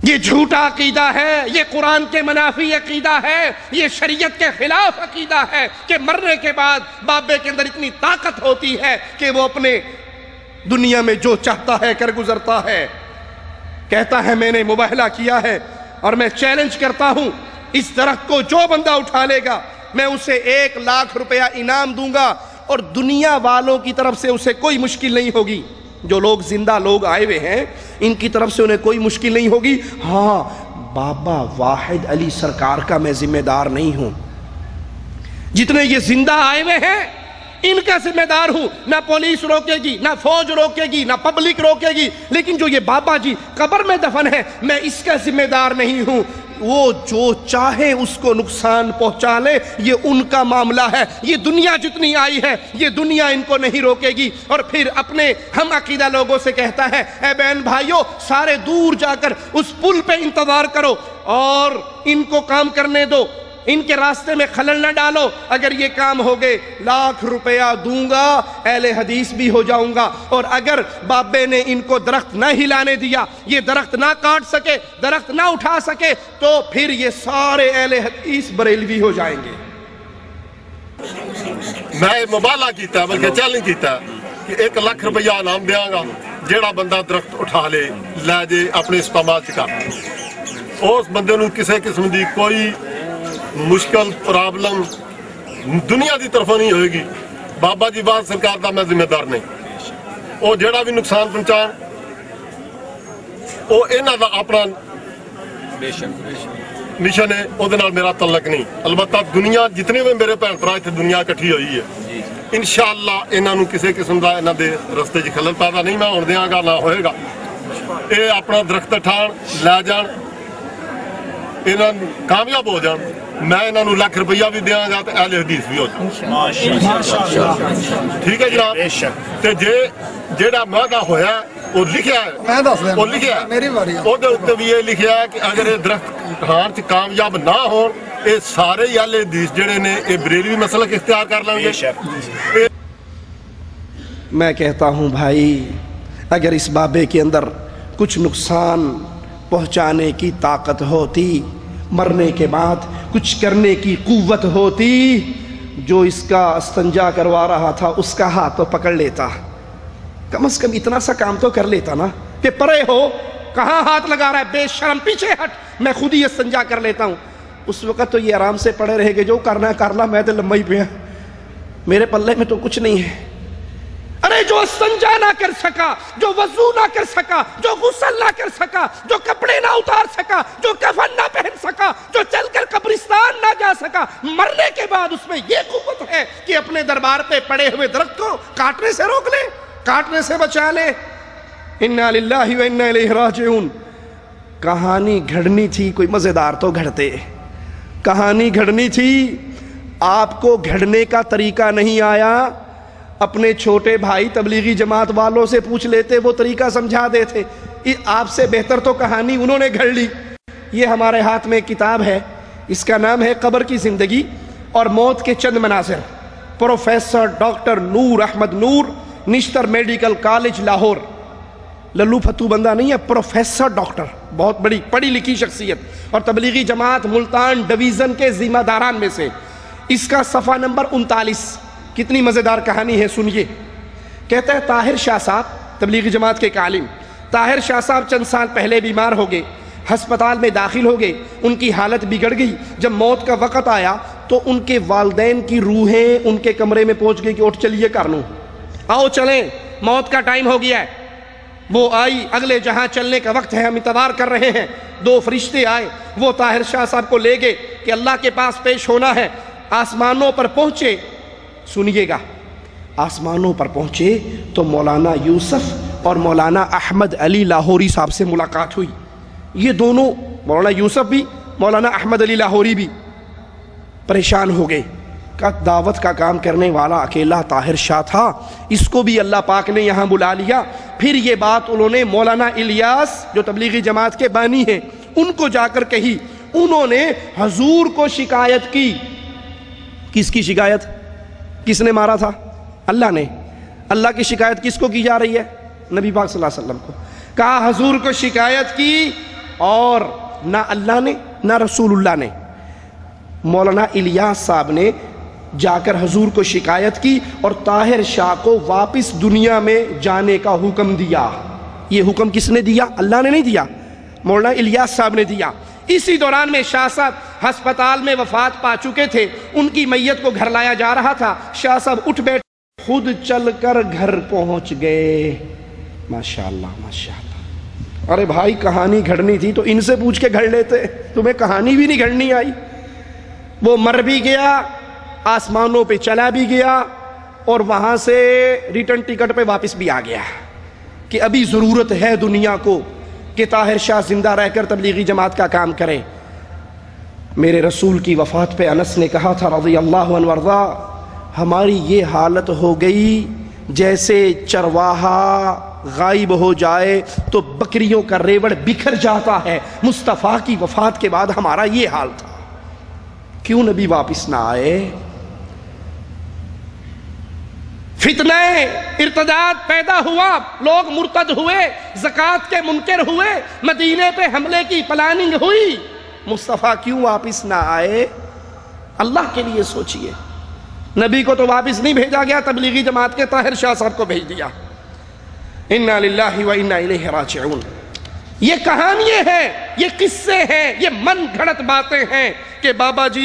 یہ جھوٹا عقیدہ ہے، یہ قرآن کے منافی عقیدہ ہے، یہ شریعت کے خلاف عقیدہ ہے کہ مرنے کے بعد بابے کے اندر اتنی طاقت ہوتی ہے کہ وہ اپنے دنیا میں جو چاہتا ہے کر گزرتا ہے۔ کہتا ہے میں نے مباہلہ کیا ہے اور میں چیلنج کرتا ہوں، اس درخت کو جو بندہ اٹھا لے گا میں اسے 1 لاکھ روپیہ انعام دوں گا، اور دنیا والوں کی طرف سے اسے کوئی مشکل نہیں ہوگی۔ جو لوگ زندہ لوگ آئے ہوئے ہیں ان کی طرف سے انہیں کوئی مشکل نہیں ہوگی۔ ہاں، بابا واحد علی سرکار کا میں ذمہ دار نہیں ہوں۔ جتنے یہ زندہ آئے ہوئے ہیں ان کا ذمہ دار ہوں، نہ پولیس روکے گی، نہ فوج روکے گی، نہ پبلک روکے گی، لیکن جو یہ بابا جی قبر میں دفن ہے میں اس کا ذمہ دار نہیں ہوں۔ وہ جو چاہے اس کو نقصان پہنچا لے، یہ ان کا معاملہ ہے۔ یہ دنیا جتنی آئی ہے یہ دنیا ان کو نہیں روکے گی۔ اور پھر اپنے ہم عقیدہ لوگوں سے کہتا ہے، اے بہن بھائیو، سارے دور جا کر اس پل پہ انتظار کرو اور ان کو کام کرنے دو، ان کے راستے میں خلل نہ ڈالو۔ اگر یہ کام ہو گئے 1 لاکھ روپیہ دوں گا، اہل حدیث بھی ہو جاؤں گا۔ اور اگر بابے نے ان کو درخت نہ ہلانے دیا، یہ درخت نہ کاٹ سکے، درخت نہ اٹھا سکے، تو پھر یہ سارے اہل حدیث بریلوی ہو جائیں گے۔ میں مبالغہ کیتا ہے، بلکہ چیلنج کیتا ہے کہ 1 لاکھ روپیہ انعام دیاں گا جیڑا بندہ درخت اٹھا لے جے اپنے استعمال چکا، اس بندے نو کسی قسم دی کوئی مشکل پرابلم دنیا دی طرف نہیں ہوئے گی۔ بابا جی واحد سرکار دا میں ذمہ دار نہیں، وہ جڑا بھی نقصان پہنچان وہ انہاں دا اپنا مشن ہے، وہ میرا تعلق نہیں۔ البتہ دنیا جتنے بھی میرے بھن بھرا اتنے دنیا کٹھی ہوئی ہے، انشاءاللہ انہاں نو کسی قسم دا انہاں دے رستے چ خلل پیدا نہیں میں ہون دیاں گا، نہ ہوئے گا۔ یہ اپنا درخت اٹھان لے جان، انہاں کامیاب ہو جان، میں انہاں نو 1 لاکھ روپیہ بھی دیاں گا تو اہل حدیث بھی ہو جان۔ ٹھیک ہے جناب؟ تے جیڑا معاہدہ ہویا ہے وہ لکھیا ہے، وہ لکھیا ہے، وہ دے اوتے بھی یہ لکھیا ہے کہ اگر یہ درخت اٹھان چ کامیاب نہ ہون، یہ سارے اہل حدیث جڑے نے یہ بریلوی مسلک اختیار کر لیں گے۔ میں کہتا ہوں بھائی، اگر اس بابے کے اندر کچھ نقصان پہنچانے کی طاقت ہوتی، مرنے کے بعد کچھ کرنے کی قوت ہوتی، جو اس کا استنجا کروا رہا تھا اس کا ہاتھ تو پکڑ لیتا، کم از کم اتنا سا کام تو کر لیتا نا کہ پرے ہو، کہاں ہاتھ لگا رہا ہے، بے شرم، پیچھے ہٹ، میں خود ہی استنجا کر لیتا ہوں۔ اس وقت تو یہ آرام سے پڑے رہے گے، جو کرنا ہے کر لا، میں تو لمبا ہی پیا، میرے پلے میں تو کچھ نہیں ہے۔ ارے جو استنجا نہ کر سکا، جو وضو نہ کر سکا، جو غسل نہ کر سکا، جو کپڑے نہ اتار سکا، جو کفن نہ پہن سکا، جو چل کر قبرستان نہ جا سکا، مرنے کے بعد اس میں یہ قوت ہے کہ اپنے دربار پہ پڑے ہوئے درخت کو کاٹنے سے روک لے، کاٹنے سے بچا لے۔ انا للہ و انا الیہ راجعون۔ کہانی گھڑنی تھی، کوئی مزیدار تو گھڑتے، کہانی گھڑنی تھی، آپ کو گھڑنے کا طریقہ نہیں آیا، اپنے چھوٹے بھائی تبلیغی جماعت والوں سے پوچھ لیتے، وہ طریقہ سمجھا دیتے۔ آپ سے بہتر تو کہانی انہوں نے گھڑ لی۔ یہ ہمارے ہاتھ میں ایک کتاب ہے، اس کا نام ہے قبر کی زندگی اور موت کے چند مناظر، پروفیسر ڈاکٹر نور احمد نور، نشتر میڈیکل کالج لاہور۔ للو پھتو بندہ نہیں ہے، پروفیسر ڈاکٹر، بہت بڑی پڑھی لکھی شخصیت، اور تبلیغی جماعت ملتان ڈویژن کے ذمہ داران میں سے۔ اس کا صفحہ نمبر 39، کتنی مزیدار کہانی ہے، سنیے۔ کہتا ہے طاہر شاہ صاحب، تبلیغی جماعت کے ایک عالم، طاہر شاہ صاحب چند سال پہلے بیمار ہو گئے، ہسپتال میں داخل ہو گئے، ان کی حالت بگڑ گئی۔ جب موت کا وقت آیا تو ان کے والدین کی روحیں ان کے کمرے میں پہنچ گئی کہ اٹھ چلیے کارنو، آؤ چلیں، موت کا ٹائم ہو گیا ہے۔ وہ آئی، اگلے جہاں چلنے کا وقت ہے، ہم انتظار کر رہے ہیں۔ 2 فرشتے آئے، وہ طاہر شاہ صاحب کو لے گئے کہ اللہ کے پاس پیش ہونا ہے۔ آسمانوں پر پہنچے، سنیے گا، آسمانوں پر پہنچے تو مولانا یوسف اور مولانا احمد علی لاہوری صاحب سے ملاقات ہوئی۔ یہ دونوں، مولانا یوسف بھی، مولانا احمد علی لاہوری بھی، پریشان ہو گئے کہ دعوت کا کام کرنے والا اکیلا طاہر شاہ تھا، اس کو بھی اللہ پاک نے یہاں بلا لیا۔ پھر یہ بات انہوں نے مولانا الیاس جو تبلیغی جماعت کے بانی ہیں ان کو جا کر کہی۔ انہوں نے حضور کو شکایت کی۔ کس کی شکایت؟ کس نے مارا تھا؟ اللہ نے۔ اللہ کی شکایت کس کو کی جا رہی ہے؟ نبی پاک صلی اللہ علیہ وسلم کو۔ کہا حضور کو شکایت کی اور نہ اللہ نے نہ رسول اللہ نے. مولانا الیاس صاحب نے جا کر حضور کو شکایت کی اور طاہر شاہ کو واپس دنیا میں جانے کا حکم دیا. یہ حکم کس نے دیا؟ اللہ نے نہیں دیا، مولانا الیاس صاحب نے دیا. اسی دوران میں شاہ صاحب ہسپتال میں وفات پا چکے تھے، ان کی میت کو گھر لایا جا رہا تھا. شاہ صاحب اٹھ بیٹھے، خود چل کر گھر پہنچ گئے. ماشاءاللہ ماشاءاللہ. ارے بھائی کہانی گھڑنی تھی تو ان سے پوچھ کے گھڑ لیتے، تمہیں کہانی بھی نہیں گھڑنی آئی. وہ مر بھی گیا، آسمانوں پہ چلا بھی گیا، اور وہاں سے ریٹرن ٹکٹ پہ واپس بھی آ گیا کہ ابھی ضرورت ہے دنیا کو کہ طاہر شاہ زندہ رہ کر تبلیغی جماعت کا کام کرے. میرے رسول کی وفات پہ انس نے کہا تھا رضی اللہ عنہ وارضا، ہماری یہ حالت ہو گئی جیسے چرواہا غائب ہو جائے تو بکریوں کا ریوڑ بکھر جاتا ہے. مصطفیٰ کی وفات کے بعد ہمارا یہ حال تھا. کیوں نبی واپس نہ آئے؟ فتنہ ارتداد پیدا ہوا، لوگ مرتد ہوئے، زکوٰۃ کے منکر ہوئے، مدینے پہ حملے کی پلاننگ ہوئی. مصطفیٰ کیوں واپس نہ آئے؟ اللہ کے لیے سوچئے. نبی کو تو واپس نہیں بھیجا گیا، تبلیغی جماعت کے طاہر شاہ صاحب کو بھیج دیا. انا للہ و انا الیہ راجعون. یہ کہانیاں ہیں، یہ قصے ہیں، یہ من گھڑت باتیں ہیں کہ بابا جی